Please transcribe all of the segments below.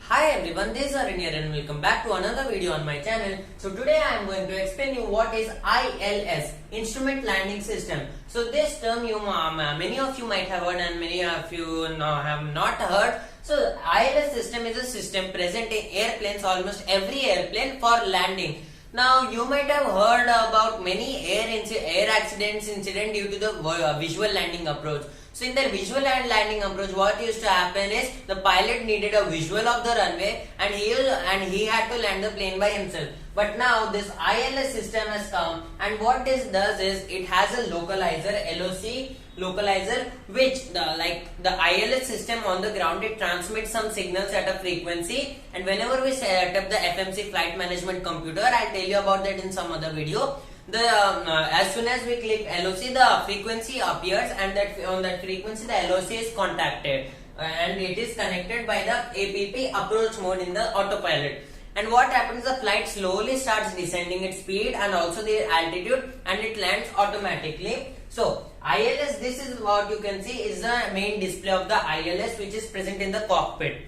Hi everyone, this is Arun here and welcome back to another video on my channel. So today I am going to explain you what is ILS, Instrument Landing System. So this term many of you might have heard and many of you have not heard. So ILS system is a system present in airplanes, almost every airplane for landing. Now you might have heard about many air accidents incident due to the visual landing approach. So in the visual landing approach, what used to happen is the pilot needed a visual of the runway and he had to land the plane by himself. But now this ILS system has come, and what this does is it has a localizer, LOC localizer, which the ILS system on the ground, it transmits some signals at a frequency, and whenever we set up the FMC flight management computer, I'll tell you about that in some other video. As soon as we click LOC, the frequency appears, and on that frequency the LOC is contacted, and it is connected by the APP approach mode in the autopilot. And what happens, the flight slowly starts descending its speed and also the altitude, and it lands automatically. So ILS, this is what you can see is the main display of the ILS, which is present in the cockpit.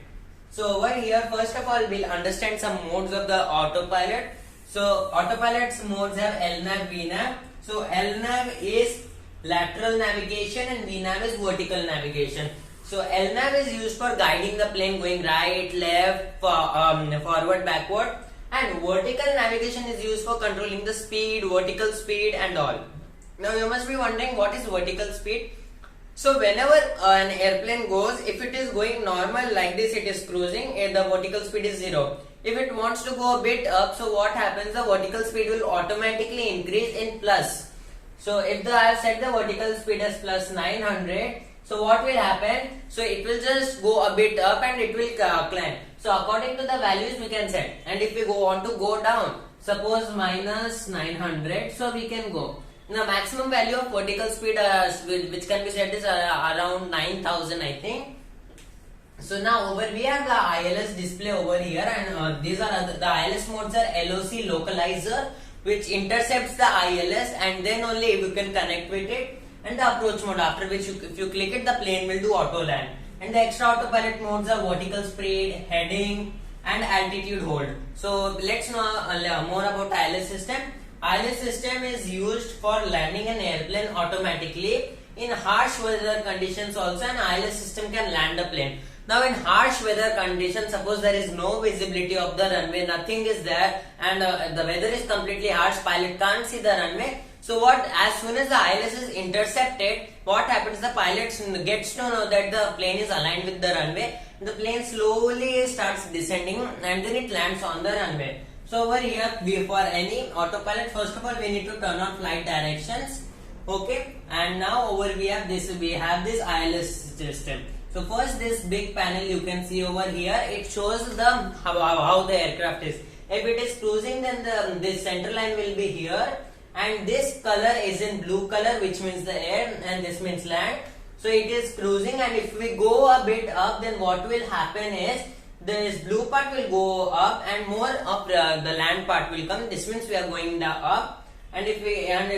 So over here, first of all, we'll understand some modes of the autopilot. So autopilot's modes have LNAV, VNAV. So LNAV is lateral navigation and VNAV is vertical navigation. So LNAV is used for guiding the plane going right, left, forward, backward, and vertical navigation is used for controlling the speed, vertical speed and all. Now you must be wondering, what is vertical speed? So whenever an airplane goes, if it is going normal like this, it is cruising, the vertical speed is 0. If it wants to go a bit up, so what happens, the vertical speed will automatically increase in plus. So if I have set the vertical speed as plus 900, so what will happen, so it will just go a bit up and it will climb. So according to the values we can set, and if we want to go down, suppose minus 900, so we can go. Now maximum value of vertical speed which can be set is around 9000, I think. So now over we have the ILS display over here, and these are the ILS modes are LOC localizer, which intercepts the ILS, and then only you can connect with it, and the approach mode, after which if you click it, the plane will do auto land. And the extra autopilot modes are vertical speed, heading and altitude hold. So let's know more about ILS system. ILS system is used for landing an airplane automatically. In harsh weather conditions also, an ILS system can land a plane. Now in harsh weather conditions, suppose there is no visibility of the runway, nothing is there, and the weather is completely harsh, pilot can't see the runway. So as soon as the ILS is intercepted, what happens, the pilot gets to know that the plane is aligned with the runway. The plane slowly starts descending and then it lands on the runway. So over here, for any autopilot, first of all we need to turn on flight directions. Okay, and now over we have this ILS system. So first, this big panel you can see over here, it shows how the aircraft is. If it is cruising, then this center line will be here, and this color is in blue color, which means the air, and this means land. So it is cruising, and if we go a bit up, then what will happen is this blue part will go up and more of the land part will come. This means we are going up. And if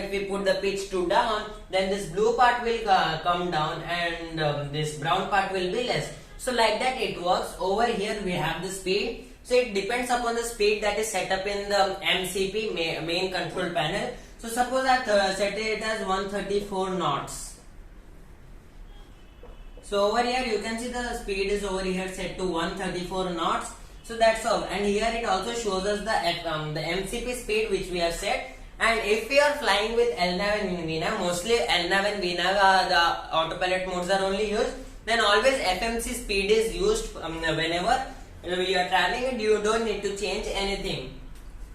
we put the pitch to down, then this blue part will come down, and this brown part will be less. So like that it works. Over here we have the speed. So it depends upon the speed that is set up in the MCP, main control panel. So suppose I set it as 134 knots. So over here you can see the speed is over here set to 134 knots. So that's all. And here it also shows us the MCP speed which we have set. And if we are flying with LNAV and VNAV, mostly LNAV and VNAV the autopilot modes are only used, then always FMC speed is used whenever we are traveling, and you don't need to change anything.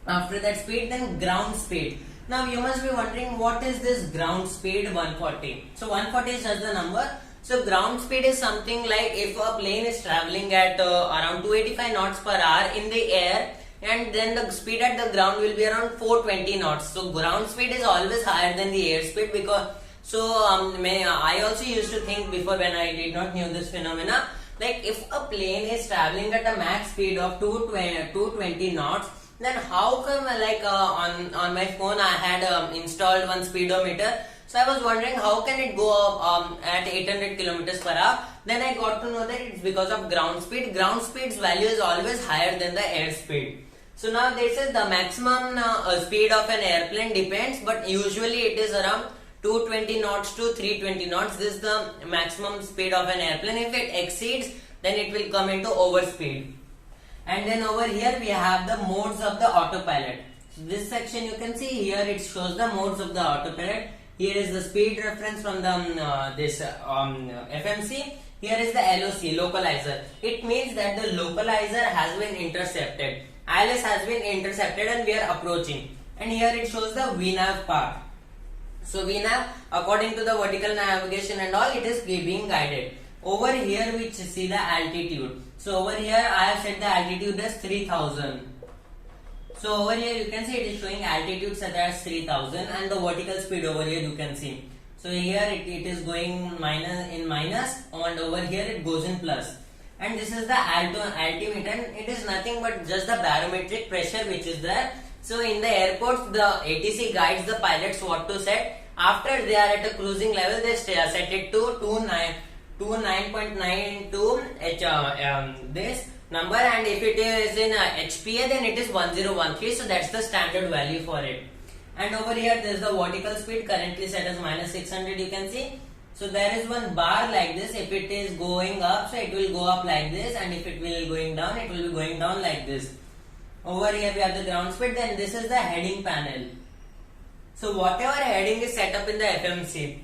After that speed, then ground speed. Now you must be wondering, what is this ground speed 140? So 140 is just the number. So ground speed is something like if a plane is traveling at around 285 knots per hour in the air, and then the speed at the ground will be around 420 knots. So ground speed is always higher than the air speed, because I also used to think before, when I did not know this phenomena, like if a plane is traveling at a max speed of 220 knots, then how come on my phone I had installed one speedometer. So I was wondering how can it go up at 800 kilometers per hour. Then I got to know that it's because of ground speed. Ground speed's value is always higher than the air speed. So now this is the maximum speed of an airplane depends, but usually it is around 220 knots to 320 knots. This is the maximum speed of an airplane. If it exceeds, then it will come into overspeed. And then over here we have the modes of the autopilot. So this section you can see here, it shows the modes of the autopilot. Here is the speed reference from the FMC. Here is the LOC, localizer. It means that the localizer has been intercepted. ILS has been intercepted and we are approaching. And here it shows the VNAV path. So VNAV, according to the vertical navigation and all, it is being guided. Over here we see the altitude. So over here I have set the altitude as 3000. So over here you can see it is showing altitude set as 3000 and the vertical speed over here you can see. So here it is going minus and over here it goes in plus. And this is the altimeter, and it is nothing but just the barometric pressure which is there. So in the airports the ATC guides the pilots what to set. After they are at a cruising level, they set it to 9.92 this number, and if it is in HPA then it is 1013. So that's the standard value for it. And over here there is the vertical speed currently set as minus 600, you can see. So there is one bar like this. If it is going up, so it will go up like this, and if it will going down, it will be going down like this. Over here we have the ground speed. Then this is the heading panel. So whatever heading is set up in the FMC,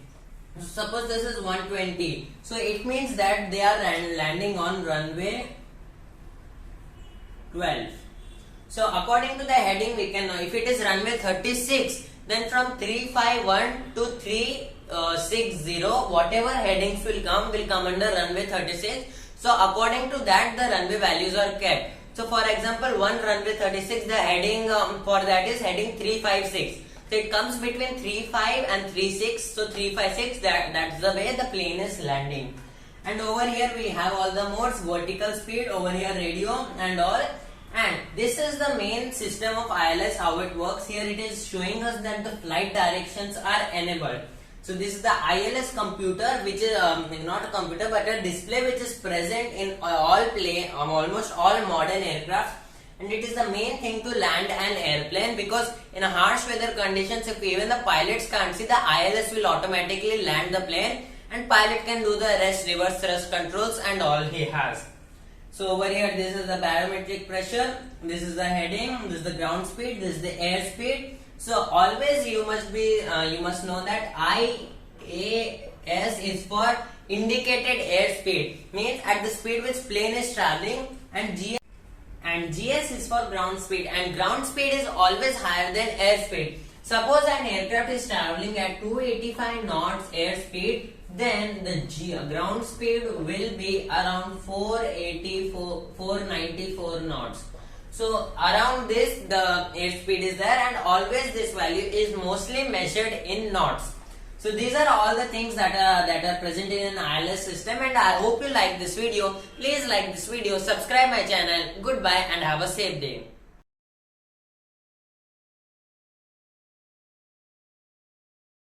suppose this is 120, so it means that they are landing on runway 12. So according to the heading we can know if it is runway 36, then from 351 to 360, whatever headings will come under runway 36. So according to that the runway values are kept. So for example, one runway 36, the heading for that is heading 356. So it comes between 35 and 36. So 356, that's the way the plane is landing. And over here we have all the modes, vertical speed, over here radio and all. And this is the main system of ILS, how it works. Here it is showing us that the flight directions are enabled. So this is the ILS computer, which is not a computer but a display which is present in almost all modern aircraft. And it is the main thing to land an airplane, because in a harsh weather conditions, if even the pilots can't see, the ILS will automatically land the plane and pilot can do the rest, reverse thrust controls and all he has. So over here this is the barometric pressure, this is the heading, this is the ground speed, this is the air speed. So always you must know that IAS is for indicated air speed, means at the speed which plane is traveling, and GS is for ground speed, and ground speed is always higher than air speed. Suppose an aircraft is traveling at 285 knots air speed, then the ground speed will be around 494 knots. So around this the airspeed is there, and always this value is mostly measured in knots. So these are all the things that are present in an ILS system, and I hope you like this video. Please like this video, subscribe my channel. Goodbye and have a safe day.